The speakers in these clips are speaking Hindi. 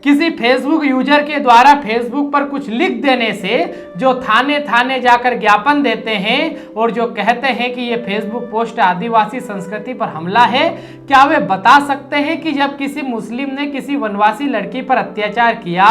किसी फेसबुक यूजर के द्वारा फेसबुक पर कुछ लिख देने से जो थाने थाने जाकर ज्ञापन देते हैं और जो कहते हैं कि ये फेसबुक पोस्ट आदिवासी संस्कृति पर हमला है, क्या वे बता सकते हैं कि जब किसी मुस्लिम ने किसी वनवासी लड़की पर अत्याचार किया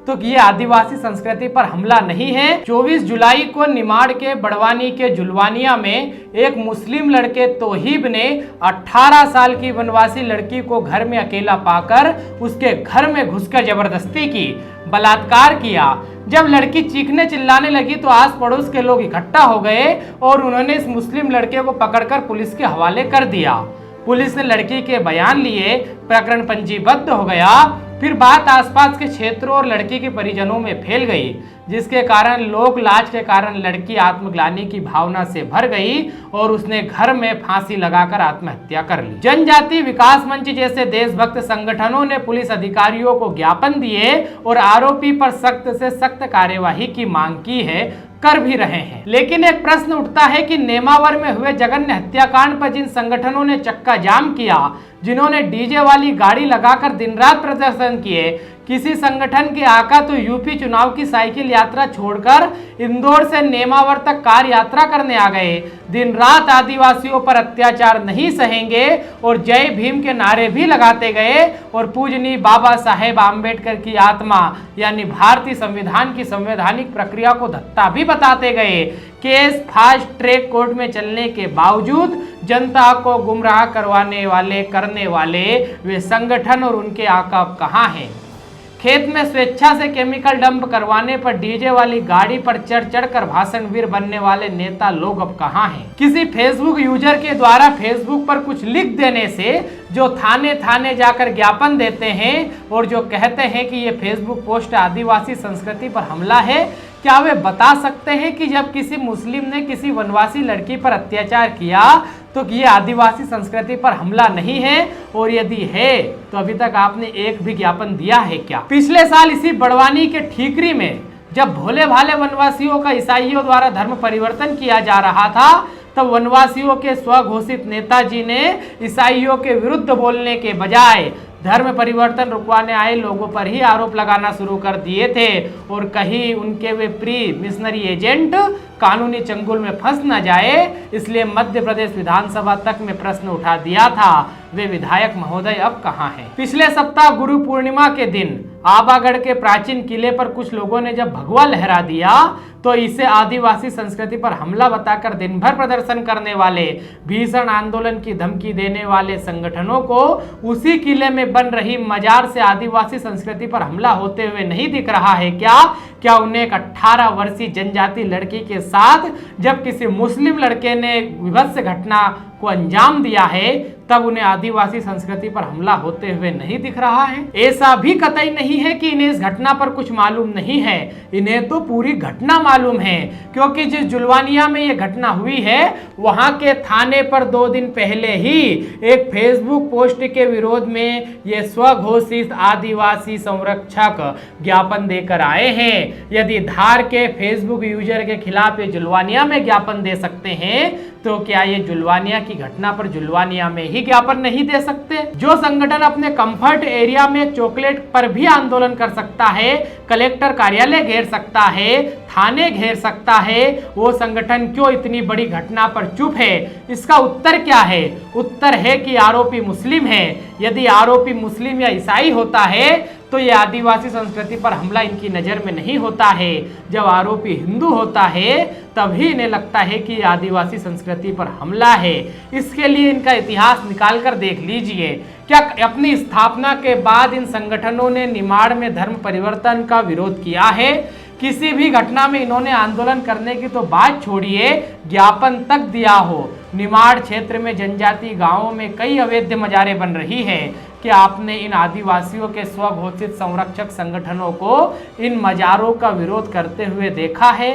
तो ये आदिवासी संस्कृति पर हमला नहीं है। 24 जुलाई को निमाड़ के बड़वानी के जुलवानिया में एक मुस्लिम लड़के तोहीब ने 18 साल की वनवासी लड़की को घर में अकेला पाकर उसके घर में घुसकर जबरदस्ती की, बलात्कार किया। जब लड़की चीखने चिल्लाने लगी तो आस पड़ोस के लोग इकट्ठा हो गए और उन्होंने इस मुस्लिम लड़के को पकड़कर पुलिस के हवाले कर दिया। पुलिस ने लड़की के बयान लिए, प्रकरण पंजीबद्ध हो गया। फिर बात आसपास के क्षेत्रों और लड़की के परिजनों में फैल गई, जिसके कारण लोक लाज के कारण लड़की आत्मग्लानि की भावना से भर गई और उसने घर में फांसी लगाकर आत्महत्या कर ली। जनजाति विकास मंच जैसे देशभक्त संगठनों ने पुलिस अधिकारियों को ज्ञापन दिए और आरोपी पर सख्त से सख्त कार्यवाही की मांग की है, कर भी रहे हैं। लेकिन एक प्रश्न उठता है कि नेमावर में हुए जघन्य हत्याकांड पर जिन संगठनों ने चक्का जाम किया, जिन्होंने डीजे वाली गाड़ी लगाकर दिन रात प्रदर्शन किए, किसी संगठन के आका तो यूपी चुनाव की साइकिल यात्रा छोड़कर इंदौर से नेमावर तक कार यात्रा करने आ गए, दिन रात आदिवासियों पर अत्याचार नहीं सहेंगे और जय भीम के नारे भी लगाते गए और पूजनीय बाबा साहेब आम्बेडकर की आत्मा यानी भारतीय संविधान की संवैधानिक प्रक्रिया को धत्ता भी बताते गए। केस फास्ट ट्रैक कोर्ट में चलने के बावजूद जनता को गुमराह करने वाले वे संगठन और उनके आका कहाँ हैं? खेत में स्वेच्छा से केमिकल डंप करवाने पर डीजे वाली गाड़ी पर चढ़ कर भाषणवीर बनने वाले नेता लोग अब कहाँ हैं? किसी फेसबुक यूजर के द्वारा फेसबुक पर कुछ लिख देने से जो थाने थाने जाकर ज्ञापन देते हैं और जो कहते हैं कि ये फेसबुक पोस्ट आदिवासी संस्कृति पर हमला है, क्या वे बता सकते हैं कि जब किसी मुस्लिम ने किसी वनवासी लड़की पर अत्याचार किया तो ये आदिवासी संस्कृति पर हमला नहीं है? और यदि है तो अभी तक आपने एक भी ज्ञापन दिया है क्या? पिछले साल इसी बड़वानी के ठीकरी में जब भोले भाले वनवासियों का ईसाइयों द्वारा धर्म परिवर्तन किया जा रहा था, तब वनवासियों के स्वघोषित नेताजी ने ईसाइयों के विरुद्ध बोलने के बजाय धर्म परिवर्तन रुकवाने आए लोगों पर ही आरोप लगाना शुरू कर दिए थे और कहीं उनके वे प्री मिशनरी एजेंट कानूनी चंगुल में फंस न जाए, इसलिए मध्य प्रदेश विधानसभा तक में प्रश्न उठा दिया था। वे विधायक महोदय अब कहाँ हैं? पिछले सप्ताह गुरु पूर्णिमा के दिन आबागढ़ के प्राचीन किले पर कुछ लोगों ने जब भगवा लहरा दिया तो इसे आदिवासी संस्कृति पर हमला बताकर दिन भर प्रदर्शन करने वाले, भीषण आंदोलन की धमकी देने वाले संगठनों को उसी किले में बन रही मजार से आदिवासी संस्कृति पर हमला होते हुए नहीं दिख रहा है क्या? क्या उन्हें एक 18 वर्षीय जनजाति लड़की के साथ जब किसी मुस्लिम लड़के ने विभत्स घटना को अंजाम दिया है तब उन्हें आदिवासी संस्कृति पर हमला होते हुए नहीं दिख रहा है? ऐसा भी कतई नहीं है कि इन्हें इस घटना पर कुछ मालूम नहीं है, इन्हें तो पूरी घटना मालूम है, क्योंकि जिस जुलवानिया में ये घटना हुई है वहां के थाने पर 2 दिन पहले ही एक फेसबुक पोस्ट के विरोध में ये स्वघोषित आदिवासी संरक्षक ज्ञापन देकर आए हैं। यदि धार के फेसबुक यूजर के खिलाफ ये जुलवानिया में ज्ञापन दे सकते हैं तो क्या ये जुलवानिया की घटना पर जुलवानिया में ही ज्ञापन नहीं दे सकते? जो संगठन अपने कंफर्ट एरिया में चॉकलेट पर भी आंदोलन कर सकता है, कलेक्टर कार्यालय घेर सकता है, थाने घेर सकता है, वो संगठन क्यों इतनी बड़ी घटना पर चुप है? इसका उत्तर क्या है? उत्तर है कि आरोपी मुस्लिम है। यदि आरोपी मुस्लिम या ईसाई होता है तो ये आदिवासी संस्कृति पर हमला इनकी नज़र में नहीं होता है। जब आरोपी हिंदू होता है तभी इन्हें लगता है कि आदिवासी संस्कृति पर हमला है। इसके लिए इनका इतिहास निकाल कर देख लीजिए। क्या अपनी स्थापना के बाद इन संगठनों ने निमाड़ में धर्म परिवर्तन का विरोध किया है? किसी भी घटना में इन्होंने आंदोलन करने की तो बात छोड़िए, ज्ञापन तक दिया हो। निमाड़ क्षेत्र में जनजाति गांवों में कई अवैध मजारें बन रही है। क्या आपने इन आदिवासियों के स्वघोषित संरक्षक संगठनों को इन मजारों का विरोध करते हुए देखा है?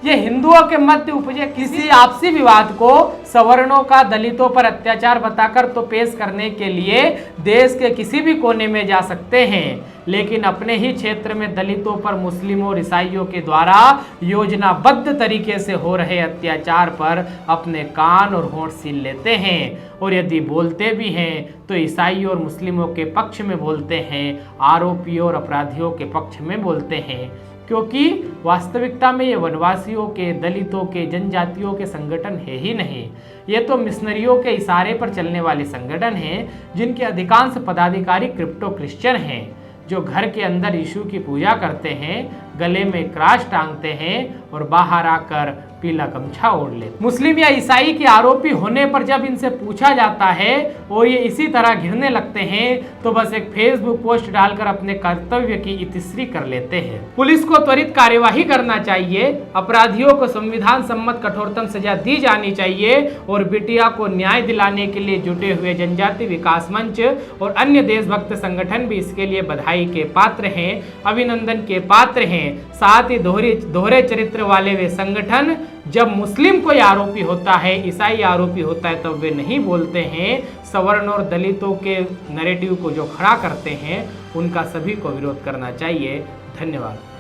ये हिंदुओं के मध्य उपजे किसी आपसी विवाद को सवर्णों का दलितों पर अत्याचार बताकर तो पेश करने के लिए देश के किसी भी कोने में जा सकते हैं, लेकिन अपने ही क्षेत्र में दलितों पर मुस्लिमों और ईसाइयों के द्वारा योजनाबद्ध तरीके से हो रहे अत्याचार पर अपने कान और होंठ सील लेते हैं, और यदि बोलते भी हैं तो ईसाइयों और मुस्लिमों के पक्ष में बोलते हैं, आरोपियों और अपराधियों के पक्ष में बोलते हैं, क्योंकि वास्तविकता में ये वनवासियों के, दलितों के, जनजातियों के संगठन है ही नहीं। ये तो मिशनरियों के इशारे पर चलने वाले संगठन हैं, जिनके अधिकांश पदाधिकारी क्रिप्टो क्रिश्चियन हैं, जो घर के अंदर यीशु की पूजा करते हैं, गले में क्रॉस टांगते हैं और बाहर आकर पीला गमछा ओढ़ लेते। मुस्लिम या ईसाई के आरोपी होने पर जब इनसे पूछा जाता है और ये इसी तरह घिरने लगते हैं तो बस एक फेसबुक पोस्ट डालकर अपने कर्तव्य की इतिश्री कर लेते हैं। पुलिस को त्वरित कार्यवाही करना चाहिए, अपराधियों को संविधान सम्मत कठोरतम सजा दी जानी चाहिए और बिटिया को न्याय दिलाने के लिए जुटे हुए जनजाति विकास मंच और अन्य देशभक्त संगठन भी इसके लिए बधाई के पात्र हैं, अभिनंदन के पात्र हैं। साथ ही दोहरे चरित्र वाले वे संगठन जब मुस्लिम कोई आरोपी होता है, ईसाई आरोपी होता है, तब वे नहीं बोलते हैं। सवर्ण और दलितों के नैरेटिव को जो खड़ा करते हैं उनका सभी को विरोध करना चाहिए। धन्यवाद।